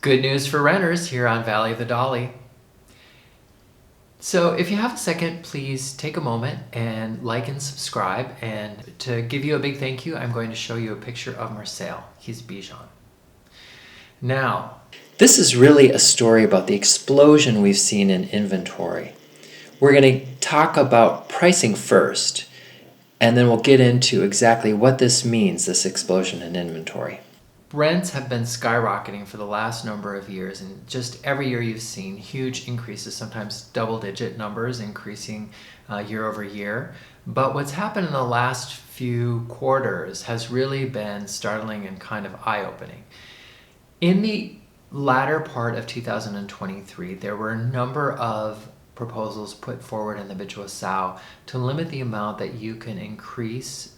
Good news for renters here on Valley of the Dolly. So if you have a second, please take a moment and like and subscribe. And to give you a big thank you, I'm going to show you a picture of Marcel. He's Bijan. Now, this is really a story about the explosion we've seen in inventory. We're going to talk about pricing first, and then we'll get into exactly what this means, this explosion in inventory. Rents have been skyrocketing for the last number of years, and just every year you've seen huge increases, sometimes double-digit numbers increasing year over year. But what's happened in the last few quarters has really been startling and kind of eye-opening. In the latter part of 2023, there were a number of proposals put forward in the Habitual SAO to limit the amount that you can increase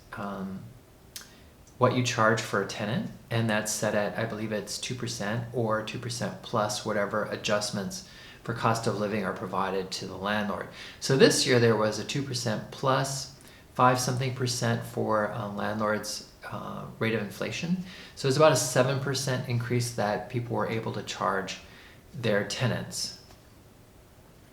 what you charge for a tenant, and that's set at, I believe it's 2% or 2% plus whatever adjustments for cost of living are provided to the landlord. So this year there was a 2% plus 5-something% for landlords' rate of inflation. So it's about a 7% increase that people were able to charge their tenants.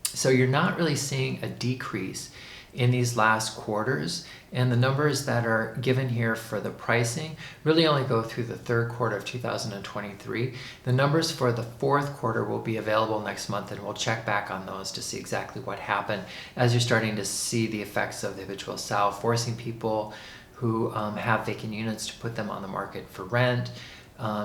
So you're not really seeing a decrease in these last quarters, and the numbers that are given here for the pricing really only go through the third quarter of 2023. The numbers for the fourth quarter will be available next month, and we'll check back on those to see exactly what happened as you're starting to see the effects of the Habitual SAO forcing people who have vacant units to put them on the market for rent,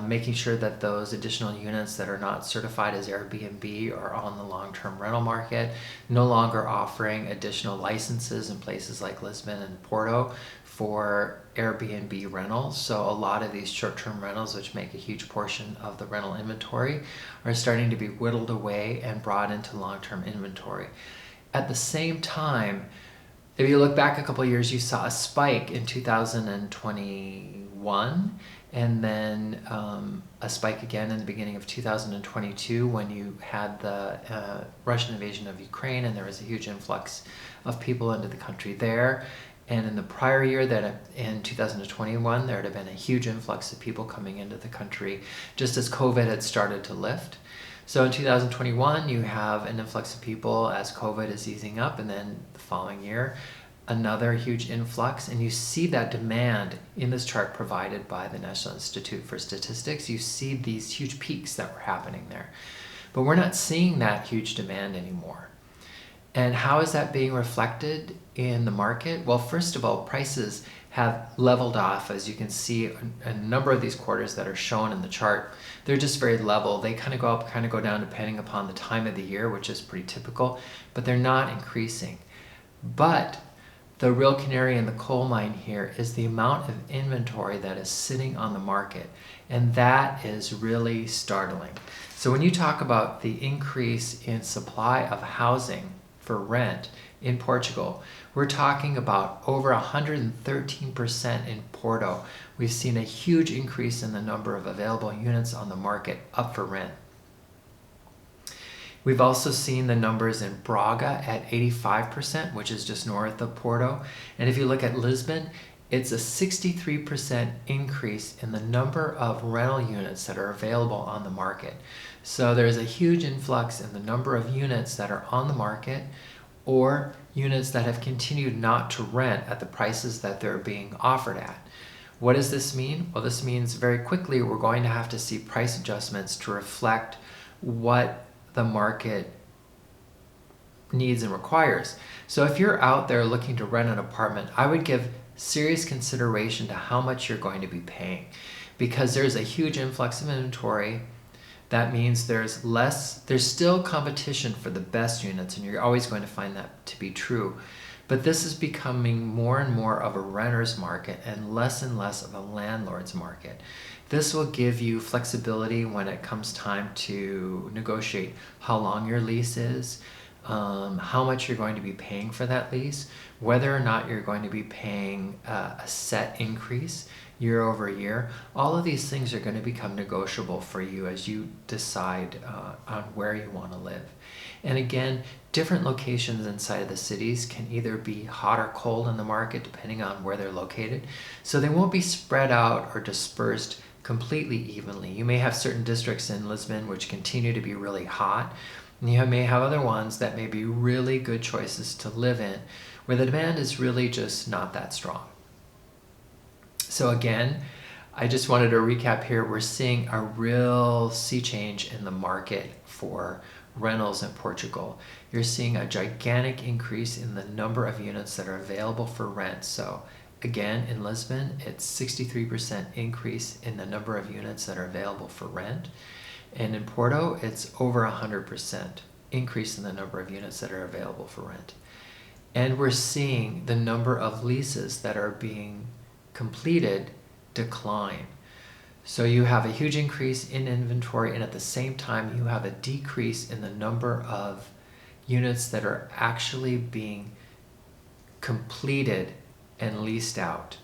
making sure that those additional units that are not certified as Airbnb are on the long-term rental market, no longer offering additional licenses in places like Lisbon and Porto for Airbnb rentals. So a lot of these short-term rentals, which make a huge portion of the rental inventory, are starting to be whittled away and brought into long-term inventory. At the same time, if you look back a couple of years, you saw a spike in 2021, and then a spike again in the beginning of 2022 when you had the Russian invasion of Ukraine, and there was a huge influx of people into the country there. And in the prior year, in 2021, there had been a huge influx of people coming into the country just as COVID had started to lift. So in 2021, you have an influx of people as COVID is easing up, and then the following year, another huge influx. And you see that demand in this chart provided by the National Institute for Statistics. You see these huge peaks that were happening there. But we're not seeing that huge demand anymore. And how is that being reflected in the market? Well, first of all, prices have leveled off. As you can see, a number of these quarters that are shown in the chart, they're just very level. They kind of go up, kind of go down depending upon the time of the year, which is pretty typical, but they're not increasing. But the real canary in the coal mine here is the amount of inventory that is sitting on the market, and that is really startling. So when you talk about the increase in supply of housing for rent in Portugal, we're talking about over 113% in Porto. We've seen a huge increase in the number of available units on the market up for rent. We've also seen the numbers in Braga at 85%, which is just north of Porto. And if you look at Lisbon, it's a 63% increase in the number of rental units that are available on the market. So there's a huge influx in the number of units that are on the market, or units that have continued not to rent at the prices that they're being offered at. What does this mean? Well, this means very quickly we're going to have to see price adjustments to reflect what the market needs and requires. So if you're out there looking to rent an apartment, I would give serious consideration to how much you're going to be paying, because there's a huge influx of inventory. That means there's still competition for the best units, and you're always going to find that to be true. But this is becoming more and more of a renter's market and less of a landlord's market. This will give you flexibility when it comes time to negotiate how long your lease is, how much you're going to be paying for that lease, whether or not you're going to be paying a set increase year over year. All of these things are going to become negotiable for you as you decide on where you want to live. And again, different locations inside of the cities can either be hot or cold in the market depending on where they're located. So they won't be spread out or dispersed completely evenly. You may have certain districts in Lisbon which continue to be really hot, and you may have other ones that may be really good choices to live in, where the demand is really just not that strong. So again, I just wanted to recap here. We're seeing a real sea change in the market for rentals in Portugal. You're seeing a gigantic increase in the number of units that are available for rent. So again, in Lisbon, it's 63% increase in the number of units that are available for rent. And in Porto, it's over 100% increase in the number of units that are available for rent. And we're seeing the number of leases that are being completed decline. So you have a huge increase in inventory, and at the same time you have a decrease in the number of units that are actually being completed and leased out.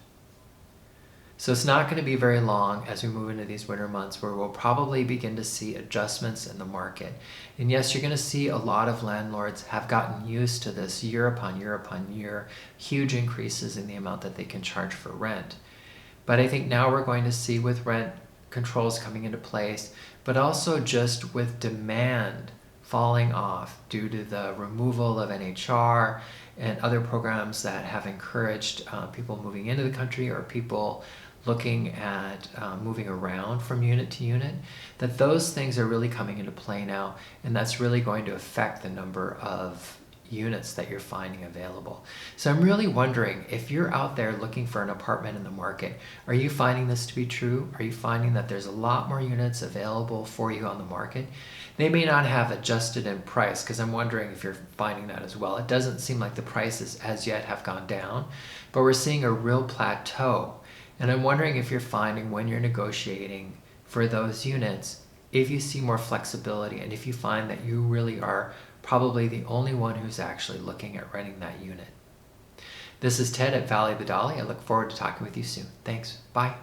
So it's not going to be very long as we move into these winter months where we'll probably begin to see adjustments in the market. And yes, you're going to see a lot of landlords have gotten used to this year upon year upon year, huge increases in the amount that they can charge for rent. But I think now we're going to see, with rent controls coming into place, but also just with demand falling off due to the removal of NHR and other programs that have encouraged people moving into the country, or people looking at moving around from unit to unit, that those things are really coming into play now, and that's really going to affect the number of units that you're finding available. So I'm really wondering, if you're out there looking for an apartment in the market, are you finding this to be true? Are you finding that there's a lot more units available for you on the market? They may not have adjusted in price, because I'm wondering if you're finding that as well. It doesn't seem like the prices as yet have gone down, but we're seeing a real plateau. And I'm wondering if you're finding, when you're negotiating for those units, if you see more flexibility, and if you find that you really are probably the only one who's actually looking at renting that unit. This is Ted at Valley of the Dolly. I look forward to talking with you soon. Thanks. Bye.